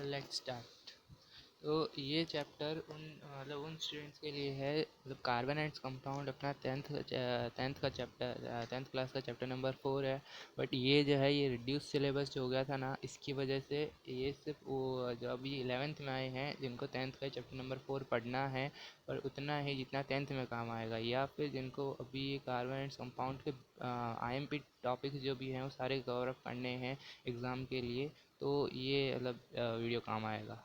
Let's start. तो ये chapter उन स्टूडेंट्स के लिए है, मतलब कार्बन एंड कंपाउंड अपना टेंथ क्लास का चैप्टर नंबर 4 है। बट ये जो है ये रिड्यूस सिलेबस जो हो गया था ना, इसकी वजह से ये सिर्फ वो जो अभी 11th में आए हैं जिनको टेंथ का चैप्टर नंबर 4 पढ़ना है, पर उतना ही जितना टेंथ में काम आएगा, या फिर जिनको अभी ये कार्बन एंड कंपाउंड के IMP टॉपिक्स जो भी हैं वो सारे कवर अप करने हैं एग्ज़ाम के लिए, तो ये मतलब वीडियो काम आएगा।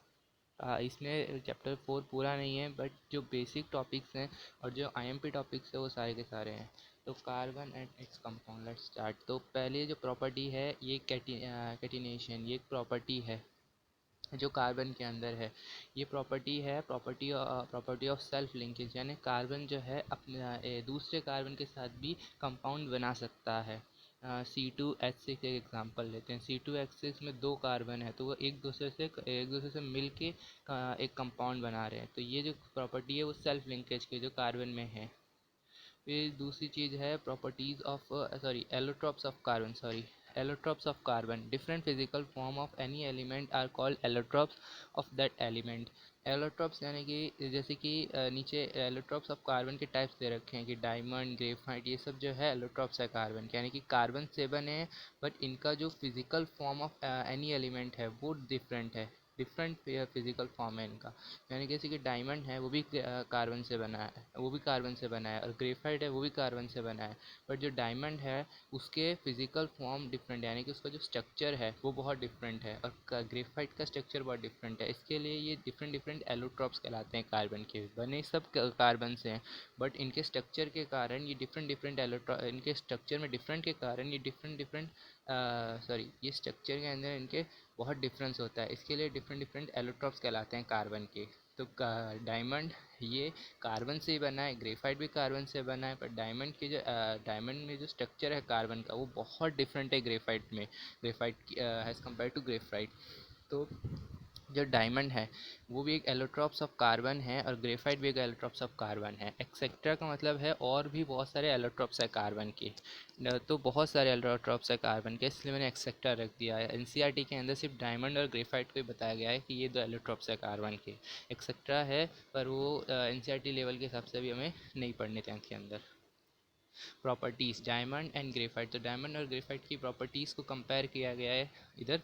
इसमें चैप्टर 4 पूरा नहीं है, बट जो बेसिक टॉपिक्स हैं और जो IMP टॉपिक्स है वो सारे के सारे हैं। तो carbon and its compound, let's start. तो पहले जो प्रॉपर्टी है ये कैटिनेशन, ये एक प्रॉपर्टी है जो कार्बन के अंदर है। ये प्रॉपर्टी है प्रॉपर्टी ऑफ सेल्फ लिंकेज, यानी कार्बन जो है अपने दूसरे कार्बन के साथ भी कंपाउंड बना सकता है। C2H6 एक एग्जांपल लेते हैं। C2H6 में दो कार्बन है, तो वो एक दूसरे से मिल के एक कंपाउंड बना रहे हैं। तो ये जो प्रॉपर्टी है वो सेल्फ लिंकेज की जो कार्बन में है। फिर दूसरी चीज़ है properties of allotropes of carbon. Different physical form of any element are called allotropes of that element. Allotropes यानी कि जैसे कि नीचे एलोट्रॉप्स ऑफ कार्बन के टाइप्स दे रखे हैं कि डायमंड, ग्रेफाइट, ये सब जो है एलोट्रॉप्स है कार्बन के, यानी कि कार्बन से बने हैं, बट इनका जो physical form of any element है वो डिफरेंट है। डिफरेंट फिजिकल फॉर्म है इनका, यानी जैसे कि डायमंड है वो भी कार्बन से बना है, और ग्रेफाइट है वो भी कार्बन से बना है। बट जो डायमंड है उसके फिजिकल फॉर्म डिफरेंट है, यानी कि उसका जो स्ट्रक्चर है वो बहुत डिफरेंट है, और ग्रेफाइट का स्ट्रक्चर बहुत डिफरेंट है। इसके लिए ये डिफरेंट डिफरेंट एलोट्रॉप्स कहलाते हैं। कार्बन के बने सब कार्बन से हैं, बट इनके स्ट्रक्चर के कारण ये डिफरेंट डिफरेंट इनके स्ट्रक्चर में डिफरेंट के कारण ये डिफरेंट डिफरेंट ये स्ट्रक्चर के अंदर इनके बहुत डिफरेंस होता है। इसके लिए डिफरेंट डिफरेंट एलोट्रॉप्स कहलाते हैं कार्बन के। तो डायमंड ये कार्बन से ही बना है, ग्रेफाइट भी कार्बन से बना है, पर डायमंड में जो स्ट्रक्चर है कार्बन का वो बहुत डिफरेंट है graphite as compare to graphite. तो जो डायमंड है वो भी एक एलोट्रॉप्स ऑफ कार्बन है, और ग्रेफाइट भी एक एलोट्रॉप्स ऑफ कार्बन है। एक्सेट्रा का मतलब है और भी बहुत सारे एलोट्रॉप्स है कार्बन के। तो बहुत सारे एलोट्रॉप्स है कार्बन के, इसलिए मैंने एक्सेट्रा रख दिया है। NCERT के अंदर सिर्फ डायमंड और ग्रेफाइट को ही बताया गया है कि ये दो एलोट्रॉप्स है कार्बन के। एक्सेट्रा है, पर वो NCERT लेवल के हिसाब से भी हमें नहीं पढ़ने थे के अंदर। प्रॉपर्टीज़ डायमंड एंड ग्रेफाइट, तो डायमंड और ग्रेफाइट की प्रॉपर्टीज़ को कंपेयर किया गया है इधर।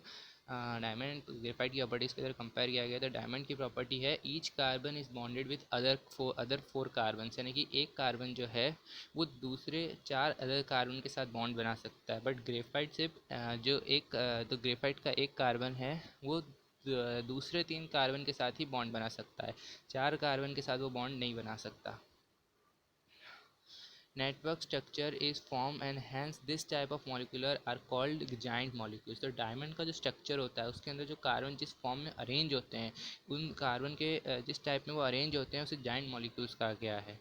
डायमंड ग्रेफाइट की प्रॉपर्टीज़ को इधर कंपेयर किया गया। तो डायमंड की प्रॉपर्टी है each carbon is bonded with other four carbon, यानी कि एक कार्बन जो है वो दूसरे 4 अदर कार्बन के साथ बॉन्ड बना सकता है। बट ग्रेफाइट सिर्फ तो ग्रेफाइट का एक कार्बन है वो दूसरे 3 कार्बन के साथ ही बॉन्ड बना सकता है, 4 कार्बन के साथ वो बॉन्ड नहीं बना सकता। Network structure is formed and hence this type of molecular are called giant molecules। तो डायमंड का जो स्ट्रक्चर होता है उसके अंदर जो कार्बन जिस फॉर्म में अरेंज होते हैं, उन कार्बन के जिस टाइप में वो अरेंज होते हैं उसे जाइंट मॉलिक्यूल्स कहा गया है।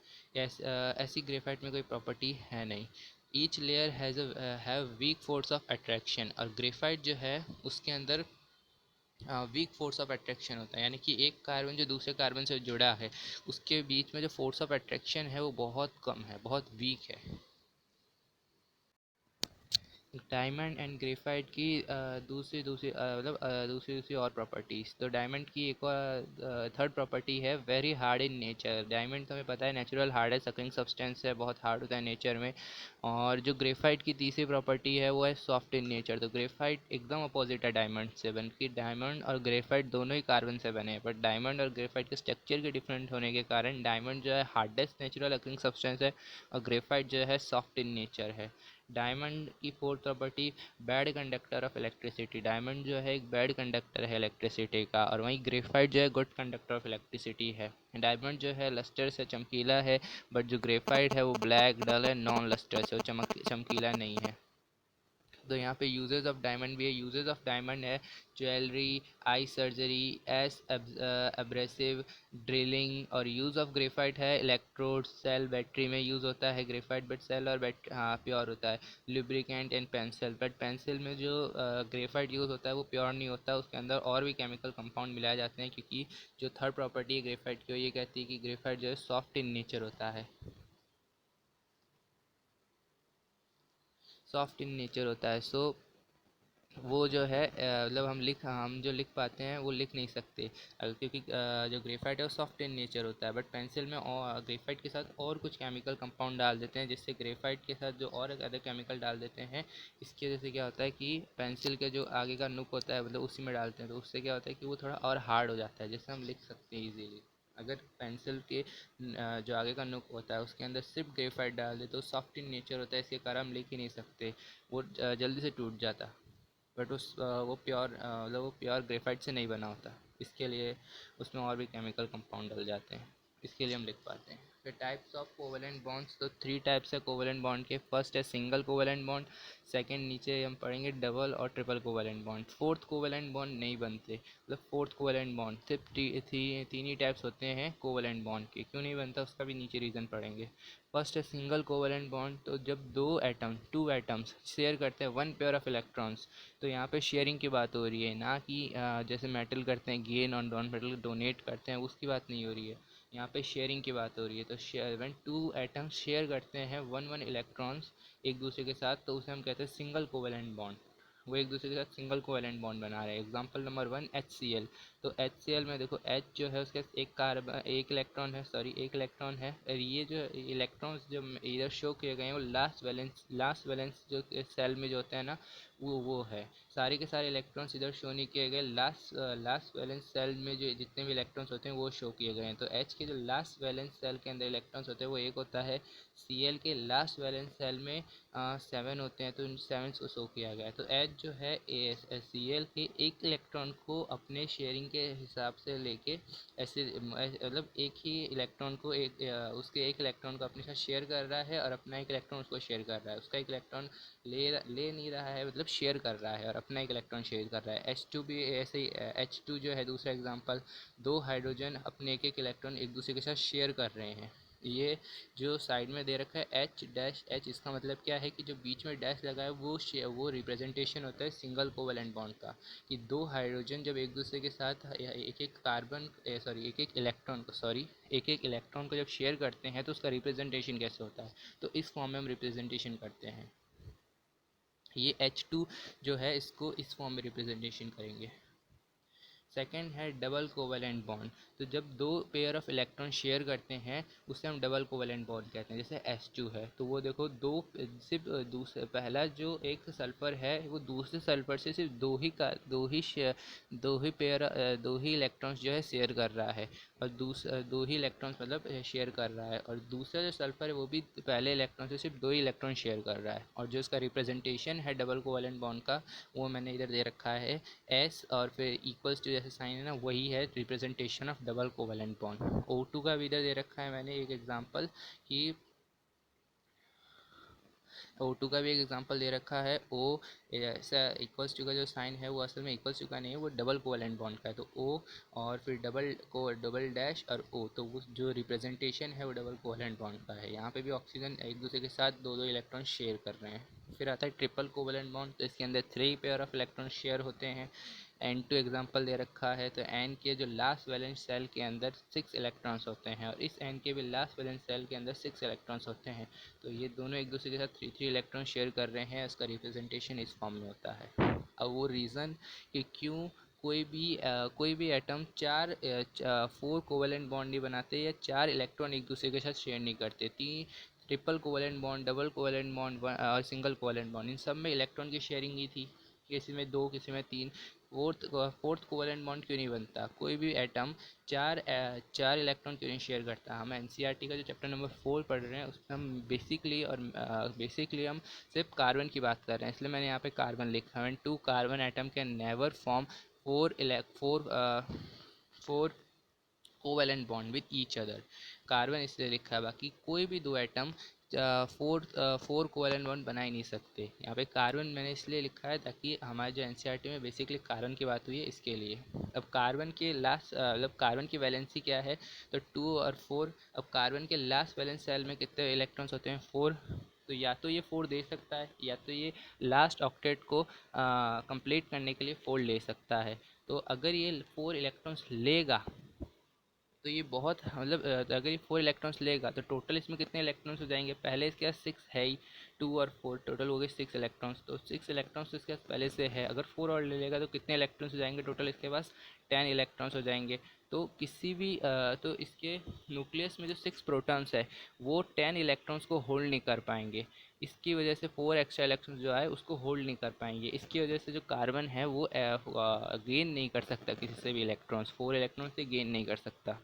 ऐसी ग्रेफाइट में कोई प्रॉपर्टी है नहीं। Each layer have weak force of attraction, और ग्रेफाइट जो है उसके अंदर वीक फोर्स ऑफ अट्रैक्शन होता है, यानी कि एक कार्बन जो दूसरे कार्बन से जुड़ा है उसके बीच में जो फोर्स ऑफ अट्रैक्शन है वो बहुत कम है, बहुत वीक है। डायमंड एंड ग्रेफाइट की दूसरी दूसरी और प्रॉपर्टीज़। तो डायमंड की एक और थर्ड प्रॉपर्टी है very hard in nature. Diamond तो हमें पता है नेचुरल हार्ड है, सकिंग सब्सटेंस है, बहुत हार्ड होता है नेचर में। और जो ग्रेफाइट की तीसरी प्रॉपर्टी है वो है सॉफ्ट इन नेचर। तो ग्रेफाइट एकदम अपोजिट है डायमंड से, बल्कि डायमंड और ग्रेफाइट दोनों ही कार्बन से बने हैं, बट डायमंड और ग्रेफाइट के स्ट्रक्चर के डिफरेंट होने के कारण डायमंड जो है हार्डेस्ट नेचुरल अकिंग सब्सटेंस है, और ग्रेफाइट जो है सॉफ्ट इन नेचर है। डायमंड की fourth property bad conductor of electricity. Diamond जो है एक बैड कंडक्टर है इलेक्ट्रिसिटी का, और वहीं ग्रेफाइट जो है गुड कंडक्टर ऑफ इलेक्ट्रिसिटी है। डायमंड जो है लस्टर से चमकीला है, बट जो ग्रेफाइट है वो ब्लैक डल है, नॉन लस्टर से, वो चमकीला नहीं है। तो यहाँ पे यूजेस ऑफ डायमंड भी है। यूजेस ऑफ डायमंड है jewellery, eye surgery, S abrasive, drilling. और यूज़ ऑफ ग्रेफाइट है इलेक्ट्रोड, सेल, बैटरी में यूज़ होता है ग्रेफाइट, बट सेल और बैटरी हाँ प्योर होता है। Lubricant and pencil, but pencil में जो ग्रेफाइट यूज़ होता है वो प्योर नहीं होता, उसके अंदर और भी केमिकल कंपाउंड मिलाए जाते हैं, क्योंकि जो थर्ड प्रॉपर्टी है ग्रेफाइट की वो ये कहती है कि ग्रेफाइट जो है सॉफ्ट इन नेचर होता है। सॉफ्ट इन नेचर होता है। सो वो जो है मतलब हम जो लिख पाते हैं वो लिख नहीं सकते, क्योंकि जो ग्रेफाइट है वो सॉफ्ट इन नेचर होता है, बट पेंसिल में और ग्रेफाइट के साथ और कुछ केमिकल कंपाउंड डाल देते हैं, जिससे ग्रेफाइट के साथ जो और अदर केमिकल डाल देते हैं, इसकी वजह से क्या होता है कि पेंसिल के जो आगे का नुक होता है मतलब उसी में डालते हैं, तो उससे क्या होता है कि वो थोड़ा और हार्ड हो जाता है, जिससे हम लिख सकते हैं ईजीली। अगर पेंसिल के जो आगे का नुक होता है उसके अंदर सिर्फ ग्रेफाइट डाल दे तो सॉफ्ट इन नेचर होता है, इसके कारण हम लिख ही नहीं सकते, वो जल्दी से टूट जाता। बट वो प्योर मतलब वो प्योर ग्रेफाइट से नहीं बना होता, इसके लिए उसमें और भी केमिकल कंपाउंड डल जाते हैं, इसके लिए हम लिख पाते हैं। फिर टाइप्स ऑफ कोवेलेंट बॉन्ड्स, तो 3 टाइप्स है कोवेलेंट बॉन्ड के। फर्स्ट है सिंगल कोवेलेंट बॉन्ड, सेकंड नीचे हम पढ़ेंगे डबल और triple covalent bond. Fourth covalent bond नहीं बनते, मतलब फोर्थ कोवेलेंट बॉन्ड सिर्फ तीन ही टाइप्स होते हैं कोवेलेंट बॉन्ड के, क्यों नहीं बनता उसका भी नीचे रीज़न पढ़ेंगे। फर्स्ट है सिंगल कोवेलेंट बॉन्ड, तो जब टू एटम्स शेयर करते हैं वन पेयर ऑफ इलेक्ट्रॉन्स, तो यहाँ पे शेयरिंग की बात हो रही है, ना कि जैसे मेटल करते हैं गेन और नॉन मेटल डोनेट करते हैं उसकी बात नहीं हो रही है, यहाँ पे शेयरिंग की बात हो रही है। तो व्हेन टू एटम्स शेयर करते हैं वन वन इलेक्ट्रॉन्स एक दूसरे के साथ, तो उसे हम कहते हैं सिंगल कोवेलेंट बॉन्ड, वो एक दूसरे के साथ सिंगल कोवेलेंट बॉन्ड बना रहे हैं। एग्जांपल नंबर 1 HCl, तो HCl में देखो H जो है उसके एक कार्बन एक इलेक्ट्रॉन है, सॉरी एक इलेक्ट्रॉन है, और ये जो इलेक्ट्रॉन्स जो इधर शो किए गए हैं वो लास्ट वैलेंस जो सेल में जो होता है ना, वो है। सारे के सारे इलेक्ट्रॉन्स इधर शो नहीं किए गए, लास्ट वैलेंस सेल में जो जितने भी इलेक्ट्रॉन्स होते हैं वो शो किए गए हैं। तो H के जो लास्ट वैलेंस सेल के अंदर इलेक्ट्रॉन्स होते हैं वो एक होता है, Cl के लास्ट वैलेंस सेल में 7 होते हैं, तो इन 7 को शो किया गया है। तो H जो है Cl के एक इलेक्ट्रॉन को अपने शेयरिंग के हिसाब से लेके ऐसे मतलब एक ही इलेक्ट्रॉन को उसके एक इलेक्ट्रॉन को अपने साथ शेयर कर रहा है और अपना एक इलेक्ट्रॉन उसको शेयर कर रहा है, उसका एक इलेक्ट्रॉन ले नहीं रहा है, मतलब शेयर कर रहा है और अपना एक इलेक्ट्रॉन शेयर कर रहा है। H2 भी ऐसे ही, H2 जो है दूसरा एग्जांपल, दो हाइड्रोजन अपने एक एक इलेक्ट्रॉन एक दूसरे के साथ शेयर कर रहे हैं। ये जो साइड में दे रखा है एच डैश एच, इसका मतलब क्या है कि जो बीच में डैश लगा है वो रिप्रेजेंटेशन होता है सिंगल कोवेलेंट बॉन्ड का, कि दो हाइड्रोजन जब एक दूसरे के साथ एक एक कार्बन सॉरी एक एक इलेक्ट्रॉन को जब शेयर करते हैं तो उसका रिप्रेजेंटेशन कैसे होता है, तो इस फॉर्म में हम रिप्रेजेंटेशन करते हैं। ये H2 जो है इसको इस फॉर्म में रिप्रेजेंटेशन करेंगे। सेकेंड है डबल कोवेलेंट बॉन्ड, तो जब दो पेयर ऑफ इलेक्ट्रॉन शेयर करते हैं उसे हम डबल कोवेलेंट बॉन्ड कहते हैं। जैसे H2 है तो वो देखो दो सिर्फ दूसरे पहला जो एक सल्फर है वो दूसरे सल्फर से सिर्फ दो ही इलेक्ट्रॉन्स जो है शेयर कर रहा है, और दो ही इलेक्ट्रॉन्स मतलब शेयर कर रहा है, और दूसरा जो सल्फर है वो भी पहले इलेक्ट्रॉन से सिर्फ दो ही इलेक्ट्रॉन शेयर कर रहा है, और जो इसका रिप्रेजेंटेशन है डबल कोवेलेंट बॉन्ड का वो मैंने इधर दे रखा है एस, और फिर इक्वल्स टू जैसे साइन है ना वही है representation of double covalent bond. O2 का भी इधर दे रखा है मैंने एक एग्जांपल कि O2 का भी एक एग्जांपल दे रखा है O, ऐसा इक्वल्स टू का जो साइन है वो असल में इक्वल्स टू का नहीं है, वो डबल कोवेलेंट बॉन्ड का है, तो O और फिर डबल डैश और O, तो वो जो रिप्रेजेंटेशन है वो डबल कोवेलेंट बॉन्ड का है। यहाँ पे भी ऑक्सीजन एक दूसरे के साथ दो दो इलेक्ट्रॉन शेयर कर रहे हैं। फिर आता है ट्रिपल कोवेलेंट बॉन्ड, तो इसके अंदर 3 पेयर ऑफ इलेक्ट्रॉन शेयर होते हैं। N2 एग्जांपल दे रखा है, तो N के जो लास्ट वैलेंस सेल के अंदर 6 इलेक्ट्रॉन्स होते हैं, और इस N के भी लास्ट वैलेंस सेल के अंदर 6 इलेक्ट्रॉन्स होते हैं, तो ये दोनों एक दूसरे के साथ 3 इलेक्ट्रॉन शेयर कर रहे हैं, इसका रिप्रेजेंटेशन इस फॉर्म में होता है। अब वो रीज़न कि क्यों कोई भी एटम 4 कोवेलेंट बॉन्ड नहीं बनाते या 4 इलेक्ट्रॉन एक दूसरे के साथ शेयर नहीं करते, तीन triple covalent bond, double covalent bond और सिंगल कोवेलेंट बॉन्ड, इन सब में इलेक्ट्रॉन की शेयरिंग ही थी, किसी में 2 किसी में 3। फोर्थ कोवेलेंट बॉन्ड क्यों नहीं बनता, कोई भी एटम चार इलेक्ट्रॉन क्यों नहीं शेयर करता। हम NCERT का जो चैप्टर नंबर 4 पढ़ रहे हैं उसमें हम बेसिकली हम सिर्फ कार्बन की बात कर रहे हैं, इसलिए मैंने यहाँ पे कार्बन लिखा है। 2 carbon atom can never form four covalent bond with each other, carbon इसलिए लिखा है, बाकी कोई भी दो एटम फोर कोवेलेंट बॉन्ड बना ही नहीं सकते। यहाँ पे कार्बन मैंने इसलिए लिखा है ताकि हमारे जो NCERT में बेसिकली कार्बन की बात हुई है इसके लिए। अब कार्बन के लास्ट मतलब कार्बन की वैलेंसी क्या है, तो 2 और 4। अब कार्बन के लास्ट वैलेंस सेल में कितने इलेक्ट्रॉन्स होते हैं, 4, तो या तो ये 4 दे सकता है या तो ये लास्ट ऑक्टेट को कंप्लीट करने के लिए 4 ले सकता है। तो अगर ये 4 इलेक्ट्रॉन्स लेगा तो ये बहुत मतलब अगर ये 4 इलेक्ट्रॉन्स लेगा तो टोटल इसमें कितने इलेक्ट्रॉन्स हो जाएंगे, पहले इसके पास 6 है ही, 2 और 4 टोटल हो गए 6 इलेक्ट्रॉन्स। तो 6 इलेक्ट्रॉन्स तो इसके पास पहले से है, अगर 4 और ले लेगा तो कितने इलेक्ट्रॉन्स हो जाएंगे टोटल इसके पास, 10 इलेक्ट्रॉन्स हो जाएंगे। तो किसी भी तो इसके न्यूक्लियस में जो 6 प्रोटॉन्स है वो 10 इलेक्ट्रॉन्स को होल्ड नहीं कर पाएंगे। इसकी वजह से 4 एक्स्ट्रा इलेक्ट्रॉन्स जो है उसको होल्ड नहीं कर पाएंगे। इसकी वजह से जो कार्बन है वो गेन नहीं कर सकता किसी से भी इलेक्ट्रॉन्स, 4 इलेक्ट्रॉन से गेन नहीं कर सकता।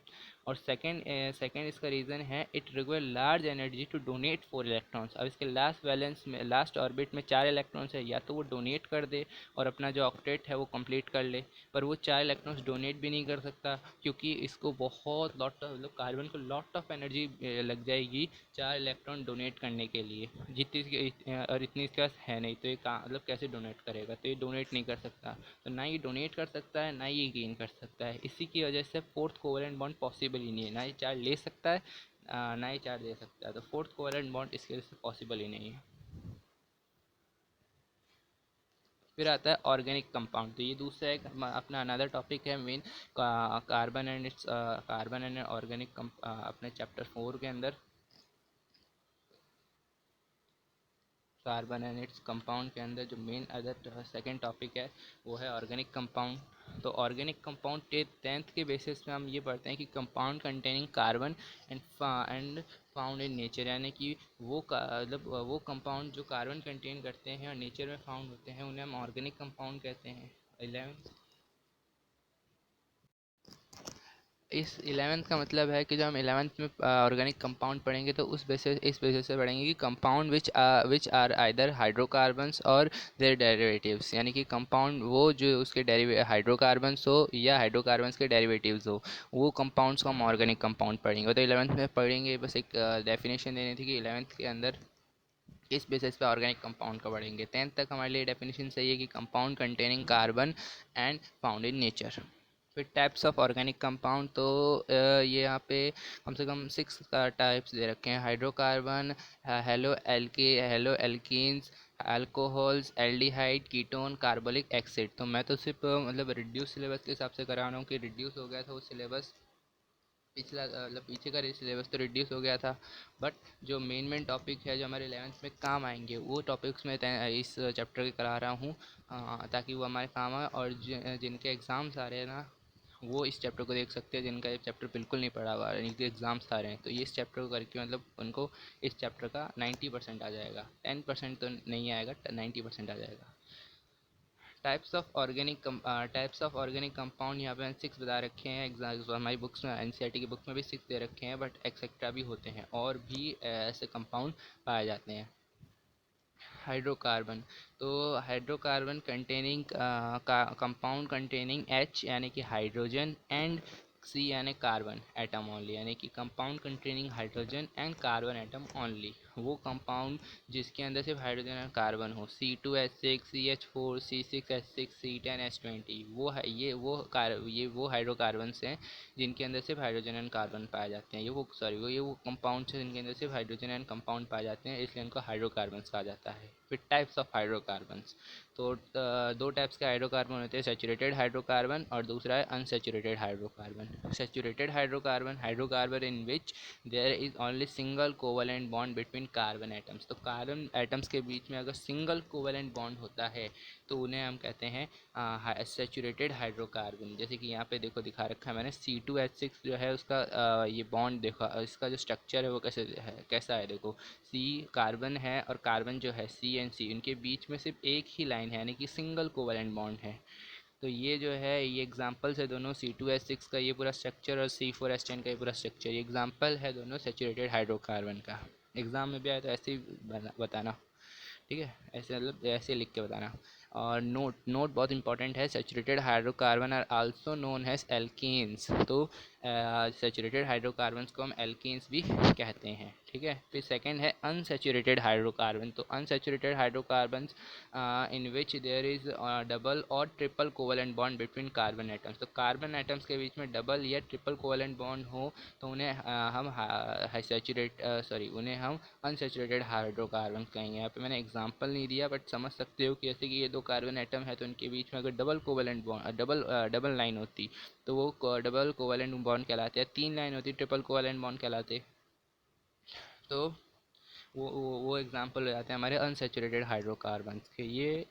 और सेकंड इसका रीज़न है it require large energy to donate 4 electrons. अब इसके लास्ट बैलेंस में लास्ट ऑर्बिट में 4 इलेक्ट्रॉन्स है, या तो वो डोनेट कर दे और अपना जो ऑक्टेट है वो कंप्लीट कर ले, पर वो 4 इलेक्ट्रॉन्स डोनेट भी नहीं कर सकता क्योंकि इसको बहुत लॉट ऑफ मतलब कार्बन को लॉट ऑफ एनर्जी लग जाएगी 4 इलेक्ट्रॉन डोनेट करने के लिए, जितनी और इतनी इसके पास है नहीं, तो ये मतलब कैसे डोनेट करेगा, तो ये डोनेट नहीं कर सकता। तो ना ये डोनेट कर सकता है ना ये गेन कर सकता है। इसी की वजह से फोर्थ कोवलेंट बॉन्ड पॉसिबल ही नहीं है, ना ये चार्ज ले सकता है ना ही चार्ज दे सकता है। तो फोर्थ कोवलेंट बॉन्ड इसकी वजह से पॉसिबल ही नहीं है। फिर आता है ऑर्गेनिक कंपाउंड। तो ये दूसरा एक अपना अनदर टॉपिक है मेन, कार्बन एंड ऑर्गेनिक अपने चैप्टर 4 के अंदर कार्बन एंड इट्स कंपाउंड के अंदर जो मेन अदर सेकेंड टॉपिक है वो है ऑर्गेनिक कंपाउंड। तो ऑर्गेनिक कंपाउंड के 10th के बेसिस पे हम ये पढ़ते हैं कि compound containing carbon and found in nature, यानी कि वो मतलब वो कंपाउंड जो कार्बन कंटेन करते हैं और नेचर में फाउंड होते हैं उन्हें हम ऑर्गेनिक कंपाउंड कहते हैं। 11 इस 11th का मतलब है कि जब हम 11th में ऑर्गेनिक कंपाउंड पढ़ेंगे तो इस बेसिस से पढ़ेंगे कि compound which are either hydrocarbons और देयर डेरिवेटिव्स, यानी कि कंपाउंड वो जो उसके हाइड्रोकार्बन्स हो या हाइड्रोकार्बन्स के डेरिवेटिव्स हो, वो कंपाउंड्स को हम ऑर्गेनिक कंपाउंड पढ़ेंगे। तो 11th में पढ़ेंगे, बस एक डेफिनेशन देनी थी कि 11th के अंदर इस बेसिस पे ऑर्गेनिक कंपाउंड का पढ़ेंगे। 10th तक हमारे लिए डेफिनेशन सही है कि compound containing carbon and found in nature. फिर टाइप्स ऑफ ऑर्गेनिक कंपाउंड, तो ये यहाँ पे कम से कम 6 टाइप्स दे रखे हैं। Hydrocarbon, hello alkenes, alcohols, aldehyde, ketone, carbolic acid. तो मैं तो सिर्फ मतलब रिड्यूस सिलेबस के हिसाब से करा रहा हूँ कि रिड्यूस हो गया था वो सिलेबस, पिछला मतलब पीछे का सिलेबस तो रिड्यूस हो गया था, बट जो मेन टॉपिक है जो हमारे 11th में काम आएंगे वो टॉपिक्स मैं इस चैप्टर के करा रहा हूँ, ताकि वो हमारे काम आए। और जिनके एग्ज़ाम्स आ रहे हैं ना वो इस चैप्टर को देख सकते हैं, जिनका ये चैप्टर बिल्कुल नहीं पढ़ा हुआ है, इनके एग्ज़ाम्स आ रहे हैं, तो ये इस चैप्टर को करके मतलब उनको इस चैप्टर का 90% आ जाएगा। 10% तो नहीं आएगा, 90% आ जाएगा। टाइप्स ऑफ ऑर्गेनिक कंपाउंड यहाँ पे 6 बता रखे हैं। हमारी बुक्स में एनसीईआरटी की बुक में भी 6 दे रखे हैं, बट एक्सेट्रा भी होते हैं और भी ऐसे कंपाउंड पाए जाते हैं। हाइड्रोकार्बन, तो hydrocarbon containing compound containing H यानी कि हाइड्रोजन एंड सी यानी कार्बन एटम ओनली, यानी कि compound containing hydrogen and carbon atom only. वो कंपाउंड जिसके अंदर सिर्फ हाइड्रोजन और कार्बन हो, C2H6, CH4, C6H6, C10H20, वो है ये वो हाइड्रोकार्बन्स हैं जिनके अंदर सिर्फ हाइड्रोजन एंड कार्बन पाए जाते हैं। ये वो कंपाउंड्स हैं जिनके अंदर सिर्फ हाइड्रोजन एंड कंपाउंड पाए जाते हैं, इसलिए इनको हाइड्रोकार्बन्स कहा जाता है। फिर टाइप्स ऑफ हाइड्रोकार्बन्स, तो दो टाइप्स के हाइड्रोकार्बन होते हैं, सैचुरेटेड हाइड्रोकार्बन और दूसरा है unsaturated hydrocarbon. Saturated hydrocarbon, hydrocarbon in which there is only single covalent bond between carbon atoms. तो कार्बन एटम्स के बीच में अगर सिंगल कोवलेंट बॉन्ड होता है तो उन्हें हम कहते हैं सैचुरेटेड हाइड्रोकार्बन। जैसे कि यहाँ पे देखो दिखा रखा है मैंने, C2H6 जो है उसका ये बॉन्ड देखो, इसका जो स्ट्रक्चर है वो कैसा है देखो, सी कार्बन है और कार्बन जो है CN उनके बीच में सिर्फ एक ही लाइन है, यानी कि सिंगल कोवलेंट बॉन्ड है। तो ये जो है ये एग्जांपल्स है दोनों C2H6 का ये पूरा स्ट्रक्चर और C4H10 का ये पूरा स्ट्रक्चर, ये एग्जांपल है दोनों सैचुरेटेड हाइड्रोकार्बन का। एग्ज़ाम में भी आया तो ऐसे ही बताना, ठीक है, ऐसे मतलब ऐसे लिख के बताना। और नोट बहुत इंपॉर्टेंट है, saturated hydrocarbon are also known as alkanes. तो सैचुरेटेड हाइड्रोकार्बन्स को हम एल्केन्स भी कहते हैं, ठीक है। फिर सेकंड है अनसैचुरेटेड हाइड्रोकार्बन। तो unsaturated hydrocarbons in which there is double और triple covalent bond between carbon atoms. तो कार्बन एटम्स के बीच में डबल या ट्रिपल कोवलेंट बॉन्ड हो तो उन्हें उन्हें हम अनसैचुरेटेड हाइड्रोकार्बन कहेंगे। यहाँ पे मैंने एग्जांपल नहीं दिया बट समझ सकते हो कि जैसे कि ये दो कार्बन एटम है तो उनके बीच में अगर double covalent bond double line होती तो वो डबल कोवेलेंट बॉन्ड कहलाते हैं, 3 लाइन होती ट्रिपल कोवेलेंट बॉन्ड कहलाते। तो वो एग्जांपल हो जाते हैं हमारे अनसेचुरेटेड हाइड्रोकार्बन्स के। ये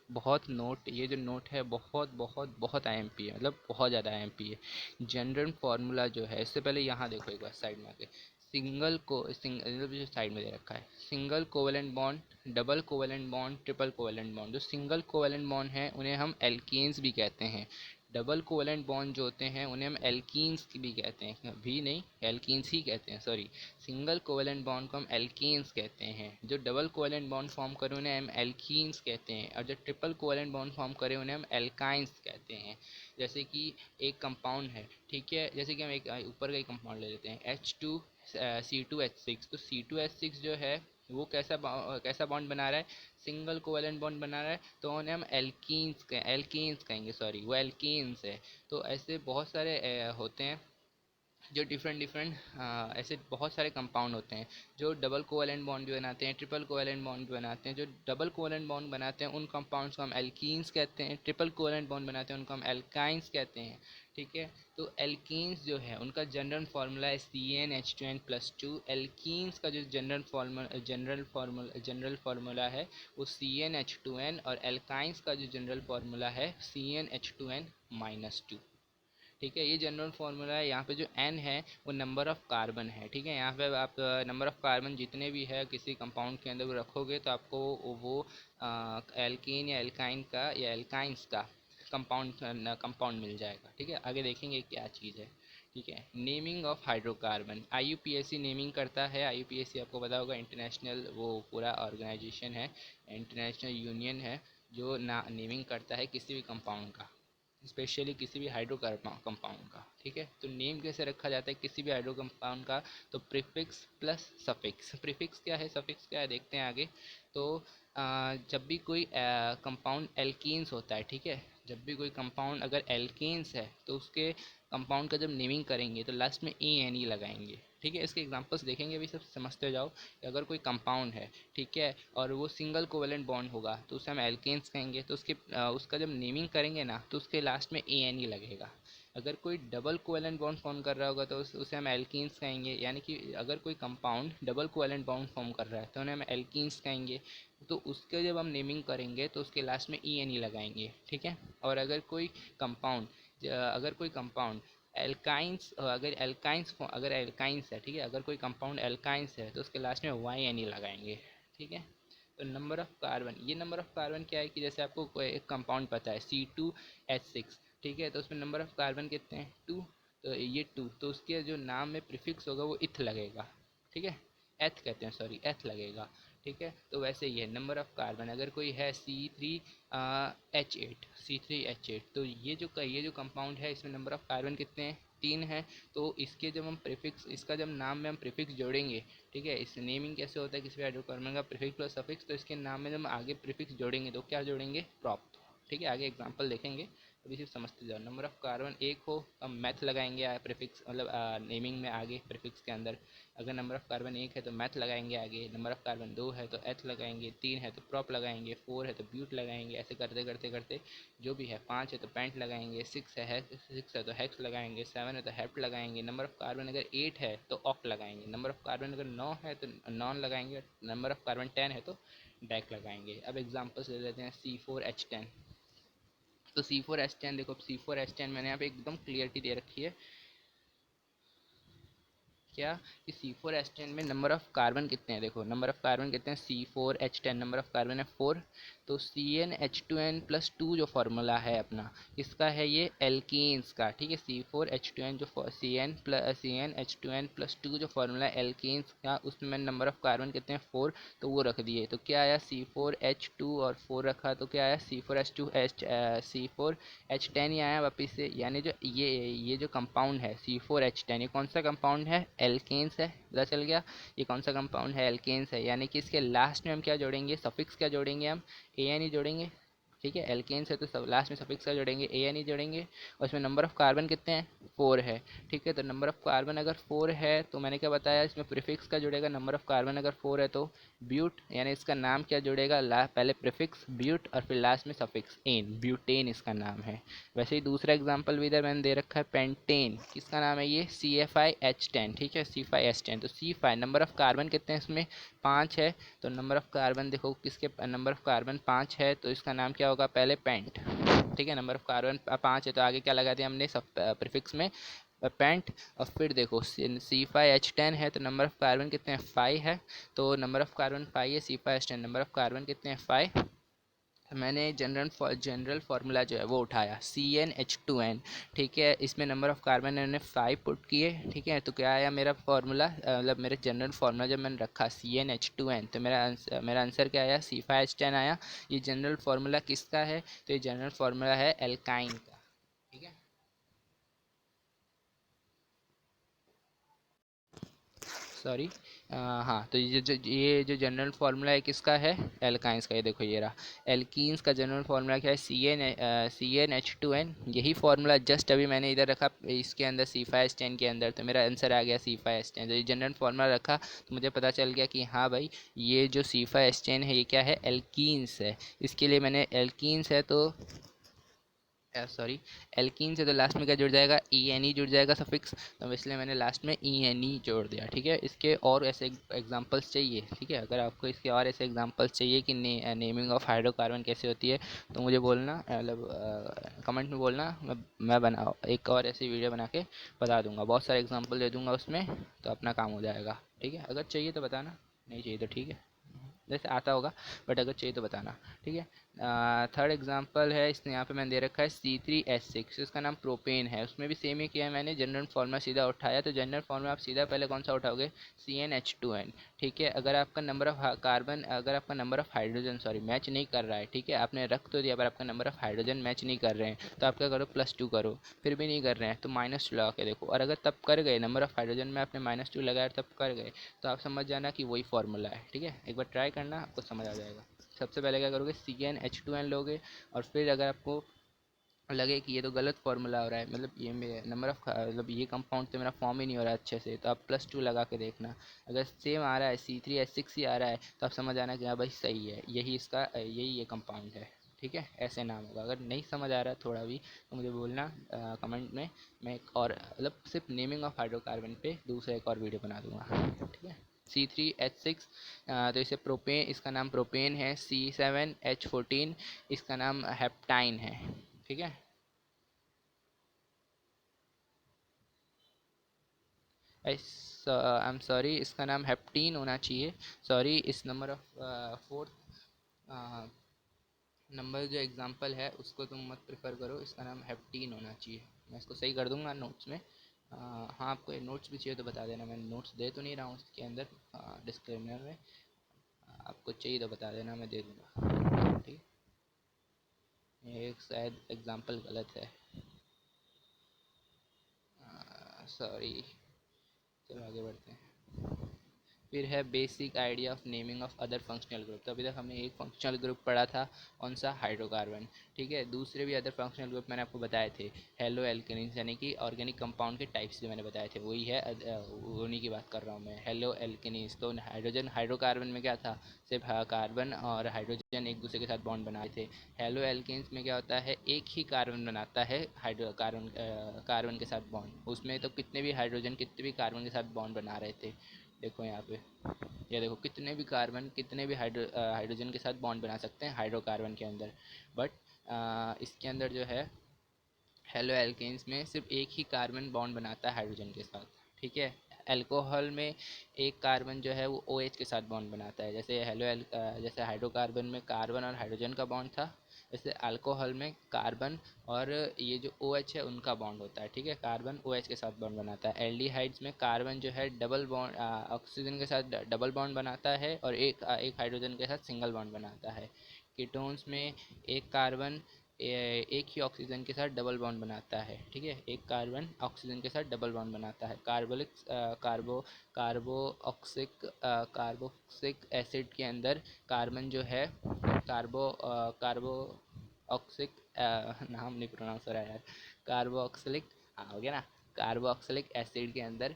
जो नोट है बहुत बहुत बहुत आईएमपी है, मतलब बहुत ज़्यादा आईएमपी है। जनरल फार्मूला जो है, इससे पहले यहाँ देखो एक बार साइड में आके, सिंगल जो साइड में दे रखा है, single covalent bond, double covalent bond, triple covalent bond. जो सिंगल कोवेलेंट बॉन्ड है उन्हें हम एल्केन्स भी कहते हैं। डबल कोवेलेंट बॉन्ड जो होते हैं उन्हें हम एल्कीन्स भी कहते हैं, भी नहीं एल्कीन्स ही कहते हैं, सॉरी। सिंगल कोवेलेंट बॉन्ड को हम एल्कीन्स कहते हैं। जो डबल कोवेलेंट बॉन्ड फॉर्म करे उन्हें हम एल्कीन्स कहते हैं, और जो ट्रिपल कोवेलेंट बॉन्ड फॉर्म करे उन्हें हम एल्काइंस कहते हैं। जैसे कि एक कंपाउंड है, ठीक है, जैसे कि हम एक ऊपर का ही कंपाउंड ले लेते हैं H2C2H6। तो C2H6 जो है वो कैसा बॉन्ड बना रहा है, सिंगल कोवेलेंट बॉन्ड बना रहा है, तो उन्हें हम एल्कीन्स कहेंगे, सॉरी वो एल्कीन्स है। तो ऐसे बहुत सारे होते हैं जो डिफरेंट ऐसे बहुत सारे कंपाउंड होते हैं जो डबल कोवेलेंट बॉन्ड भी बनाते हैं, ट्रिपल कोवेलेंट बॉन्ड भी बनाते हैं। जो डबल कोवेलेंट बॉन्ड बनाते हैं उन कंपाउंड्स को हम एल्कीन्स कहते हैं, ट्रिपल कोवेलेंट बॉन्ड बनाते हैं उनको हम एल्काइंस कहते हैं, ठीक है। तो एल्कीन्स जो है उनका जनरल फार्मूला है CnH2n+2। एल्कीन्स का जो जनरल फार्मूला है वो CnH2n, और एल्काइंस का जो जनरल फार्मूला है CnH2n-2, ठीक है। ये जनरल फार्मूला है। यहाँ पे जो n है वो नंबर ऑफ़ कार्बन है, ठीक है। यहाँ पे आप नंबर ऑफ़ कार्बन जितने भी है किसी कंपाउंड के अंदर वो रखोगे तो आपको वो एल्कीन या एल्काइन का या एल्काइंस का कंपाउंड मिल जाएगा, ठीक है। आगे देखेंगे क्या चीज़ है, ठीक है। Naming of hydrocarbon, IUPAC naming करता है। IUPAC आपको पता होगा इंटरनेशनल वो पूरा ऑर्गेनाइजेशन है, इंटरनेशनल यूनियन है जो नेमिंग करता है किसी भी कंपाउंड का, स्पेशली किसी भी हाइड्रोकार्बन कंपाउंड का, ठीक है। तो नेम कैसे रखा जाता है किसी भी हाइड्रो कंपाउंड का, तो प्रीफिक्स प्लस सफिक्स। प्रीफिक्स क्या है, सफिक्स क्या है, देखते हैं आगे। तो जब भी कोई कंपाउंड एल्कीन्स होता है, ठीक है, जब भी कोई कंपाउंड अगर एल्कीन्स है तो उसके कंपाउंड का जब नेमिंग करेंगे तो लास्ट में ANE लगाएंगे, ठीक है। इसके एग्जांपल्स देखेंगे, अभी सब समझते जाओ। कि अगर कोई कंपाउंड है, ठीक है, और वो सिंगल कोवेलेंट बॉन्ड होगा तो उसे हम एल्केन्स कहेंगे, तो उसका जब नेमिंग करेंगे ना तो उसके लास्ट में ANE लगेगा। अगर कोई डबल कोवेलेंट बॉन्ड फॉर्म कर रहा होगा तो उसे हम एल्कीन्स कहेंगे, यानी कि अगर कोई compound double covalent bond form कर रहा है तो उन्हें हम एल्कीन्स कहेंगे। तो उसके जब हम नेमिंग करेंगे तो उसके लास्ट में ENE लगाएंगे, ठीक है। और अगर कोई कंपाउंड अगर एल्काइंस है, ठीक है, अगर कोई कंपाउंड एल्काइंस है तो उसके लास्ट में YNE लगाएंगे, ठीक है। तो नंबर ऑफ़ कार्बन, ये नंबर ऑफ़ कार्बन क्या है कि जैसे आपको कोई एक कंपाउंड पता है C2H6, ठीक है, तो उसमें नंबर ऑफ़ कार्बन कितने हैं 2, तो ये 2, तो उसके जो नाम में प्रीफिक्स होगा वो इथ लगेगा, ठीक है, एथ कहते हैं, सॉरी एथ लगेगा, ठीक है। तो वैसे ही है नंबर ऑफ़ कार्बन, अगर कोई है C3H8, तो ये जो कंपाउंड है इसमें नंबर ऑफ़ कार्बन कितने हैं 3 हैं। तो इसके जब हम प्रीफिक्स, इसका जब नाम में हम प्रीफिक्स जोड़ेंगे, ठीक है, इस नेमिंग कैसे होता है किसी भी हाइड्रोकार्बन का, प्रीफिक्स प्लस सफिक्स, तो इसके नाम में जब हम आगे प्रीफिक्स जोड़ेंगे तो क्या जोड़ेंगे, प्रॉप, ठीक है। आगे एग्जांपल देखेंगे, अभी सिर्फ समझते जाओ। नंबर ऑफ़ कार्बन 1 हो तो हम मैथ लगाएंगे प्रीफिक्स, मतलब नेमिंग में आगे प्रीफिक्स के अंदर। अगर नंबर ऑफ़ कार्बन 1 है तो मैथ लगाएंगे आगे, नंबर ऑफ़ कार्बन 2 है तो एथ लगाएंगे, 3 है तो प्रॉप लगाएंगे, 4 है तो ब्यूट लगाएंगे, ऐसे करते करते करते जो भी है, 5 है तो पेंट लगाएंगे, 6 है तो हेक्स लगाएंगे, 7 है तो हेप्ट लगाएंगे, नंबर ऑफ़ कार्बन अगर 8 है तो ऑक्ट लगाएंगे, नंबर ऑफ़ कार्बन अगर 9 है तो नॉन लगाएंगे, नंबर ऑफ़ कार्बन 10 है तो डैक लगाएंगे। अब एग्जांपल्स ले लेते हैं। C4H10, तो C4H10 देखो, C4H10 मैंने यहाँ पे एकदम क्लियरिटी दे रखी है क्या कि C4H10 में नंबर ऑफ़ कार्बन कितने हैं, देखो नंबर ऑफ़ कार्बन कितने हैं, C4H10 नंबर ऑफ़ कार्बन है 4। तो CnH2n+2 जो फार्मूला है अपना, इसका है ये एल्कीन्स का, ठीक है। C4H2n जो CnH2n+2 जो फार्मूला है एल्कीन्स का, उसमें नंबर ऑफ़ कार्बन कितने हैं 4, तो वो रख दिए। तो क्या आया C4H2 और 4 रखा तो क्या आया C4H10 ही आया वापस से। यानी जो ये जो कंपाउंड है C4H10, ये कौन सा कंपाउंड है, एल्केन्स है, पता चल गया। ये कौन सा कंपाउंड है, एल्केन्स है, यानी कि इसके लास्ट में हम क्या जोड़ेंगे, सफिक्स क्या जोड़ेंगे, हम ANE जोड़ेंगे, ठीक है। एल्केन्स है तो सब लास्ट में सफिक्स का जोड़ेंगे, ए एन ई जोड़ेंगे, और इसमें नंबर ऑफ कार्बन कितने हैं, 4 है। ठीक है, तो नंबर ऑफ कार्बन अगर 4 है तो मैंने क्या बताया, इसमें प्रीफिक्स का जुड़ेगा, नंबर ऑफ कार्बन अगर 4 है तो ब्यूट, यानी इसका नाम क्या जुड़ेगा, पहले प्रीफिक्स ब्यूट और फिर लास्ट में सफिक्स एन, ब्यूटेन इसका नाम है। वैसे ही दूसरा एग्जाम्पल भी इधर मैंने दे रखा है, पेंटेन, किसका नाम है ये, CFI H10, ठीक है, C5H10, तो C5 नंबर ऑफ कार्बन कितने हैं इसमें, 5 है, तो नंबर ऑफ कार्बन देखो किसके, नंबर ऑफ कार्बन 5 है तो इसका नाम क्या होगा, पहले पेंट, ठीक है, नंबर ऑफ कार्बन 5 है तो आगे क्या लगा दिया हमने, सब प्रीफिक्स में पेंट, और फिर देखो C5H10 है तो नंबर ऑफ कार्बन कितने हैं, 5 है, तो नंबर ऑफ कार्बन 5 है, C5H10 नंबर ऑफ कार्बन कितने हैं, 5, मैंने जनरल फार्मूला जो है वो उठाया, CnH2n, ठीक है, इसमें नंबर ऑफ कार्बन मैंने 5 पुट किए, ठीक है, तो क्या आया मेरा फार्मूला, मतलब मेरे जनरल फार्मूला जब मैंने रखा CnH2n, तो मेरा आंसर क्या आया, C5H10 आया। ये जनरल फार्मूला किसका है, तो ये जनरल फार्मूला है एल्काइन का, ठीक है। सॉरी, हाँ, तो ये जो जनरल फार्मूला है किसका है, एल्काइंस का, ये देखो ये रहा, एल्कीन्स का जनरल फार्मूला क्या है, CnH2n, यही फार्मूला जस्ट अभी मैंने इधर रखा इसके अंदर C5H10 के अंदर, तो मेरा आंसर आ गया C5H10, तो ये जनरल फार्मूला रखा तो मुझे पता चल गया कि हाँ भाई ये जो C5H10 है ये क्या है, एल्कीन्स है, इसके लिए मैंने एल्कीन्स है तो सॉरी, एल्कीन से तो लास्ट में क्या जुड़ जाएगा, ई एन ई जुड़ जाएगा सफिक्स, तो इसलिए मैंने लास्ट में ई एन ई जोड़ दिया, ठीक है। इसके और ऐसे एग्जांपल्स चाहिए, ठीक है, अगर आपको इसके और ऐसे एग्जांपल्स चाहिए कि नेमिंग ऑफ हाइड्रोकार्बन कैसे होती है तो मुझे बोलना, मतलब कमेंट में बोलना, मैं बना एक और ऐसी वीडियो बना के बता दूंगा, बहुत सारे एग्जाम्पल दे दूंगा उसमें, तो अपना काम हो जाएगा, ठीक है। अगर चाहिए तो बताना, नहीं चाहिए तो ठीक है, जैसे आता होगा, बट अगर चाहिए तो बताना, ठीक है। थर्ड एग्जांपल है, इसने यहाँ पे मैंने दे रखा है C3H6, इसका नाम प्रोपेन है, उसमें भी सेम ही किया है मैंने, जनरल फार्मूला सीधा उठाया, तो जनरल फार्मूला आप सीधा पहले कौन सा उठाओगे, CnH2n, ठीक है। अगर आपका नंबर ऑफ कार्बन, अगर आपका number of hydrogen sorry match नहीं कर रहा है, ठीक है, आपने रख तो दिया पर आपका नंबर ऑफ हाइड्रोजन मैच नहीं कर रहे हैं, तो आप क्या करो, +2 करो, फिर भी नहीं कर रहे हैं तो -2 लगा के देखो, और अगर तब कर गए, नंबर ऑफ हाइड्रोजन में आपने -2 लगाया तब कर गए, तो आप समझ जाना कि वही फार्मूला है, ठीक है। एक बार ट्राई करना, आपको समझ आ जाएगा। सबसे पहले क्या करोगे, CnH2n लोगे, और फिर अगर आपको लगे कि ये तो गलत फार्मूला हो रहा है, मतलब ये मेरे नंबर ऑफ, मतलब ये कंपाउंड तो मेरा फॉर्म ही नहीं हो रहा है अच्छे से, तो आप +2 लगा के देखना, अगर सेम आ रहा है, C3H6 ही आ रहा है, तो आप समझ आना कि हाँ भाई सही है, यही इसका यही ये कंपाउंड है, ठीक है, ऐसे नाम होगा। अगर नहीं समझ आ रहा है थोड़ा भी तो मुझे बोलना कमेंट में, मैं एक और मतलब सिर्फ नेमिंग ऑफ हाइड्रोकार्बन पे दूसरा एक और वीडियो बना दूंगा, ठीक है। C3H6, तो इसे प्रोपेन, इसका नाम प्रोपेन है, C7H14 इसका नाम हेप्टाइन है, ठीक है। आई एम सॉरी, इसका नाम हेप्टीन होना चाहिए, सॉरी, इस नंबर ऑफ फोर्थ नंबर जो एग्जांपल है उसको तुम मत प्रेफर करो, इसका नाम हेप्टीन होना चाहिए, मैं इसको सही कर दूंगा नोट्स में। हाँ, आपको नोट्स भी चाहिए तो बता देना, मैं नोट्स दे तो नहीं रहा हूँ इसके अंदर, डिस्क्लेमर में, आपको चाहिए तो बता देना, मैं दे दूँगा, ठीक है। ये एक शायद एग्जांपल गलत है, सॉरी, चलो आगे बढ़ते हैं। फिर है basic idea of naming of other functional group, तो अभी तक हमने एक फंक्शनल ग्रुप पढ़ा था, कौन सा, हाइड्रोकार्बन, ठीक है। दूसरे भी अदर फंक्शनल ग्रुप मैंने आपको बताए थे, हेलो एल्केनिन्स, यानी कि ऑर्गेनिक कंपाउंड के टाइप्स जो मैंने बताए थे वही है, उन्हीं की बात कर रहा हूँ मैं, हेलो एल्केनिन्स। तो हाइड्रोजन, हाइड्रोकार्बन में क्या था, सिर्फ कार्बन और हाइड्रोजन एक दूसरे के साथ बॉन्ड बनाए थे। हेलो एल्केन्स में क्या होता है, एक ही कार्बन बनाता है हाइड्रोकार्बन, कार्बन के साथ बॉन्ड, उसमें तो कितने भी हाइड्रोजन कितने भी कार्बन के साथ बॉन्ड बना रहे थे, देखो यहाँ पे, ये देखो कितने भी कार्बन कितने भी हाइड्रोजन के साथ बॉन्ड बना सकते हैं हाइड्रोकार्बन के अंदर, बट इसके अंदर जो है हेलो एल्केन्स में सिर्फ एक ही कार्बन बॉन्ड बनाता है हाइड्रोजन के साथ, ठीक है। अल्कोहल में एक कार्बन जो है वो OH के साथ बॉन्ड बनाता है, जैसे जैसे हाइड्रोकार्बन में कार्बन और हाइड्रोजन का बॉन्ड था, जैसे अल्कोहल में कार्बन और ये जो OH है उनका बॉन्ड होता है, ठीक है, कार्बन OH के साथ बॉन्ड बनाता है। एल्डिहाइड्स में कार्बन जो है डबल बॉन्ड ऑक्सीजन के साथ डबल बॉन्ड बनाता है, और एक हाइड्रोजन के साथ सिंगल बॉन्ड बनाता है। कीटोन्स में एक कार्बन एक ही ऑक्सीजन के साथ डबल बॉन्ड बनाता है, ठीक है, एक कार्बन ऑक्सीजन के साथ डबल बॉन्ड बनाता है। कार्बोक्सिक एसिड के अंदर कार्बन जो है कार्बो कार्बो ऑक्सिक नाम नहीं प्रोनाउंस हो रहा है यार, कार्बोक्सिलिक, हाँ हो गया ना। कार्बोक्सिलिक एसिड के अंदर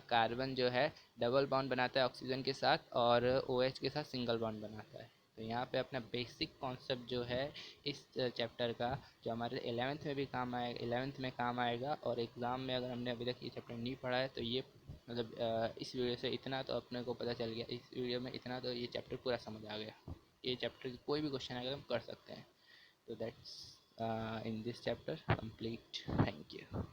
कार्बन जो है डबल बॉन्ड बनाता है ऑक्सीजन के साथ, और OH के साथ सिंगल बॉन्ड बनाता है। तो यहाँ पे अपना बेसिक कॉन्सेप्ट जो है इस चैप्टर का, जो हमारे 11th में भी काम आएगा, 11th में काम आएगा, और एग्ज़ाम में अगर हमने अभी तक ये चैप्टर नहीं पढ़ा है तो ये मतलब इस वीडियो से इतना तो अपने को पता चल गया, इस वीडियो में इतना तो ये चैप्टर पूरा समझ आ गया। ये चैप्टर की कोई भी क्वेश्चन अगर हम कर सकते हैं। So that's in this chapter complete. Thank you.